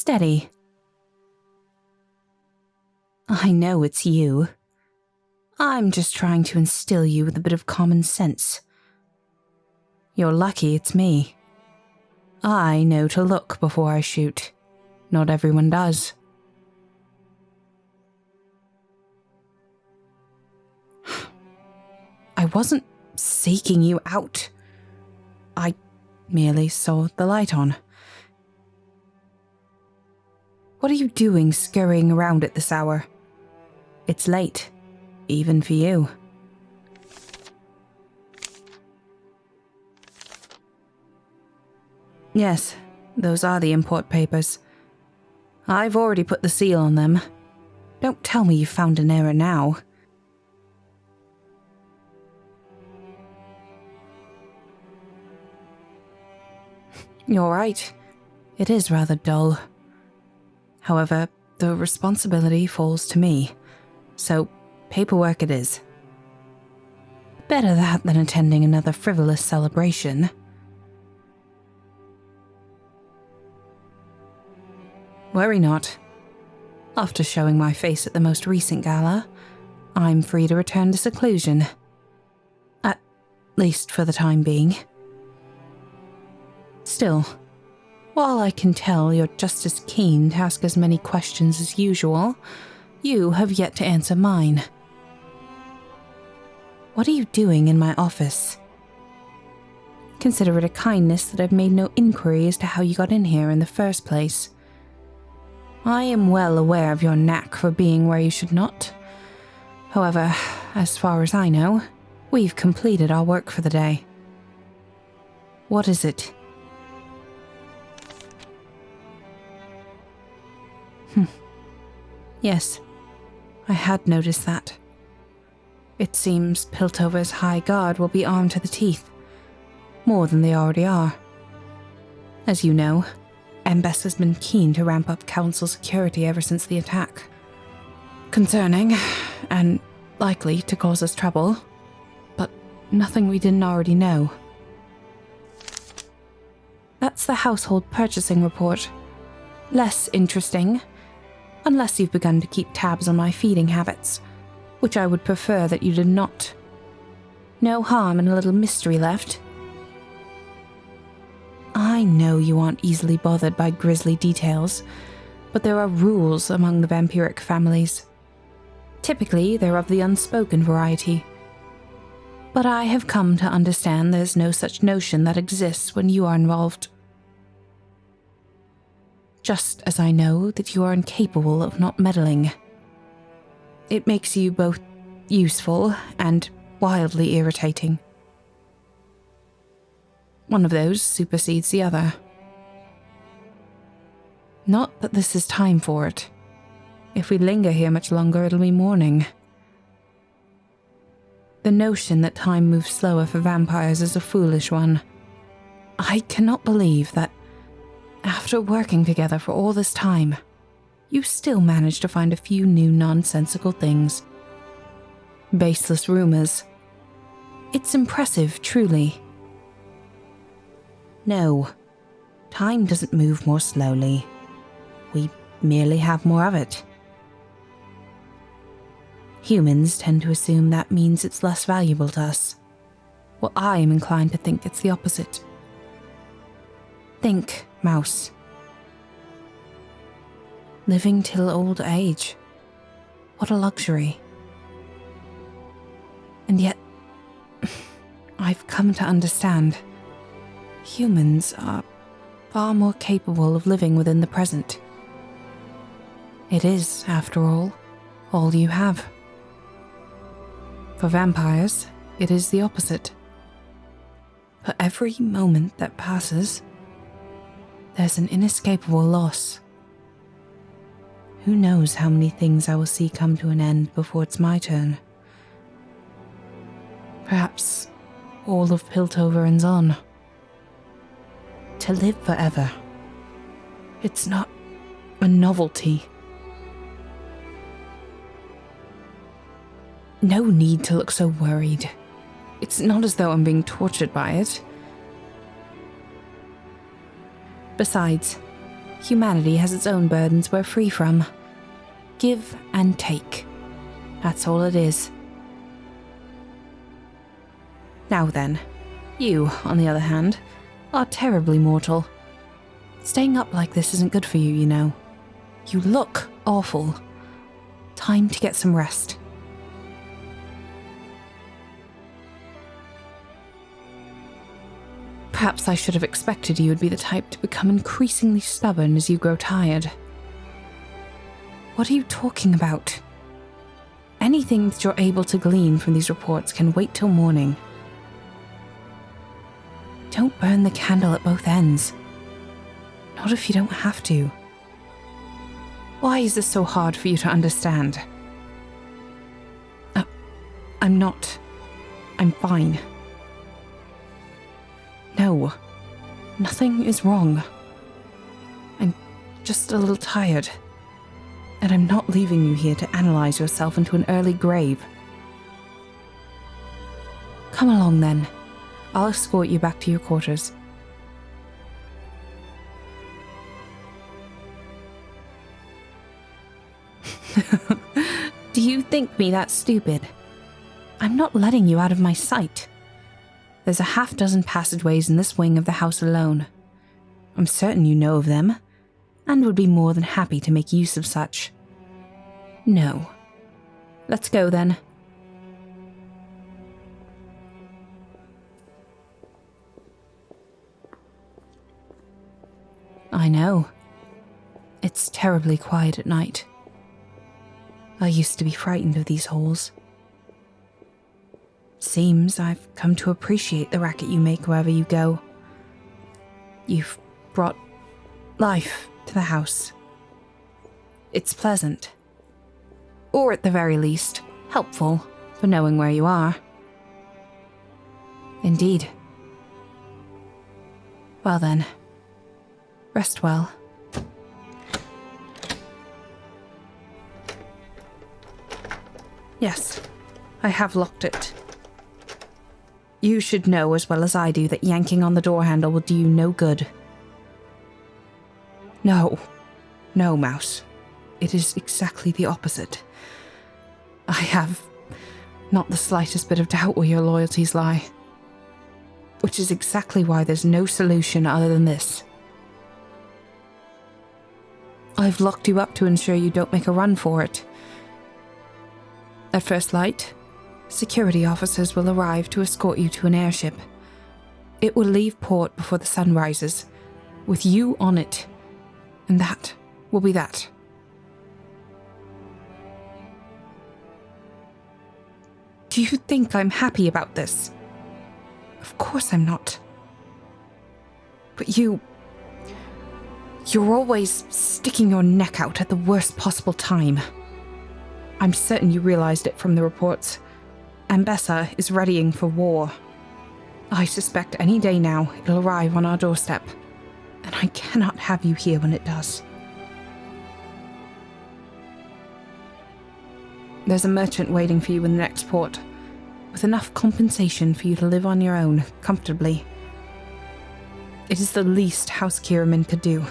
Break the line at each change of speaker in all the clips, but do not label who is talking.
Steady. I know it's you. I'm just trying to instill you with a bit of common sense. You're lucky it's me. I know to look before I shoot. Not everyone does. I wasn't seeking you out. I merely saw the light on. What are you doing scurrying around at this hour? It's late, even for you. Yes, those are the import papers. I've already put the seal on them. Don't tell me you found an error now. You're right. It is rather dull. However, the responsibility falls to me, so paperwork it is. Better that than attending another frivolous celebration. Worry not. After showing my face at the most recent gala, I'm free to return to seclusion. At least for the time being. Still, while I can tell you're just as keen to ask as many questions as usual, you have yet to answer mine. What are you doing in my office? Consider it a kindness that I've made no inquiry as to how you got in here in the first place. I am well aware of your knack for being where you should not. However, as far as I know, we've completed our work for the day. What is it? Yes, I had noticed that. It seems Piltover's high guard will be armed to the teeth, more than they already are. As you know, Embes has been keen to ramp up Council security ever since the attack. Concerning, and likely to cause us trouble, but nothing we didn't already know. That's the household purchasing report. Less interesting, unless you've begun to keep tabs on my feeding habits, which I would prefer that you did not. No harm in a little mystery left. I know you aren't easily bothered by grisly details, but there are rules among the vampiric families. Typically, they're of the unspoken variety. But I have come to understand there's no such notion that exists when you are involved. Just as I know that you are incapable of not meddling. It makes you both useful and wildly irritating. One of those supersedes the other. Not that this is time for it. If we linger here much longer, it'll be morning. The notion that time moves slower for vampires is a foolish one. I cannot believe that, after working together for all this time, you still manage to find a few new nonsensical things. Baseless rumors. It's impressive, truly. No, time doesn't move more slowly. We merely have more of it. Humans tend to assume that means it's less valuable to us. Well, I am inclined to think it's the opposite. Think, Mouse. Living till old age. What a luxury. And yet, I've come to understand. Humans are far more capable of living within the present. It is, after all you have. For vampires, it is the opposite. For every moment that passes, there's an inescapable loss. Who knows how many things I will see come to an end before it's my turn. Perhaps all of Piltover and on. To live forever. It's not a novelty. No need to look so worried. It's not as though I'm being tortured by it. Besides, Humanity has its own burdens we're free from. Give and take. That's all it is. Now then, you, on the other hand, are terribly mortal. Staying up like this isn't good for you, you know. You look awful. Time to get some rest. Perhaps I should have expected you would be the type to become increasingly stubborn as you grow tired. What are you talking about? Anything that you're able to glean from these reports can wait till morning. Don't burn the candle at both ends. Not if you don't have to. Why is this so hard for you to understand? I'm not. I'm fine. No, nothing is wrong. I'm just a little tired. And I'm not leaving you here to analyze yourself into an early grave. Come along then. I'll escort you back to your quarters. Do you think me that stupid? I'm not letting you out of my sight. There's a half-dozen passageways in this wing of the house alone. I'm certain you know of them, and would be more than happy to make use of such. No. Let's go then. I know. It's terribly quiet at night. I used to be frightened of these halls. Seems I've come to appreciate the racket you make wherever you go. You've brought life to the house. It's pleasant. Or at the very least, helpful for knowing where you are. Indeed. Well then, rest well. Yes, I have locked it. You should know as well as I do that yanking on the door handle will do you no good. No, Mouse. It is exactly the opposite. I have not the slightest bit of doubt where your loyalties lie. Which is exactly why there's no solution other than this. I've locked you up to ensure you don't make a run for it. At first light, security officers will arrive to escort you to an airship. It will leave port before the sun rises, with you on it, and that will be that. Do you think I'm happy about this? Of course I'm not. But you're always sticking your neck out at the worst possible time. I'm certain you realized it from the reports. Ambessa is readying for war. I suspect any day now it'll arrive on our doorstep, and I cannot have you here when it does. There's a merchant waiting for you in the next port, with enough compensation for you to live on your own, comfortably. It is the least House Kiraman could do.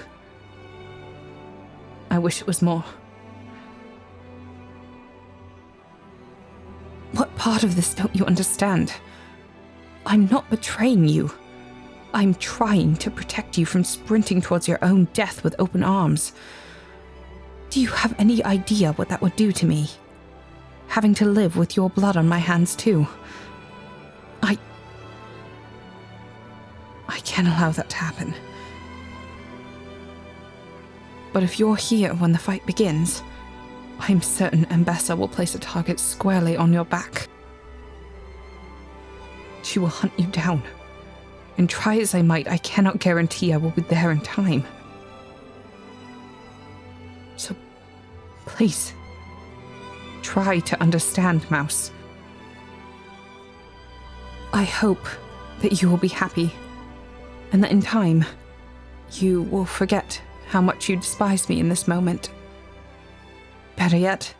I wish it was more. What part of this don't you understand? I'm not betraying you. I'm trying to protect you from sprinting towards your own death with open arms. Do you have any idea what that would do to me? Having to live with your blood on my hands too. I can't allow that to happen. But if you're here when the fight begins, I'm certain Ambessa will place a target squarely on your back. She will hunt you down, and try as I might, I cannot guarantee I will be there in time. So, please, try to understand, Mouse. I hope that you will be happy, and that in time, you will forget how much you despise me in this moment. Better yet,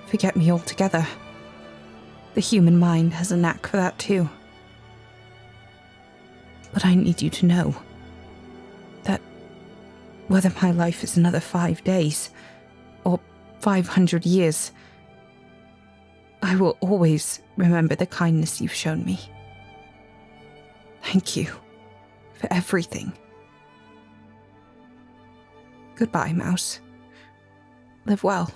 forget me altogether. The human mind has a knack for that too. But I need you to know that Whether my life is another 5 days or 500 years, I will always remember the kindness you've shown me. Thank you for everything. Goodbye, Mouse. Live well.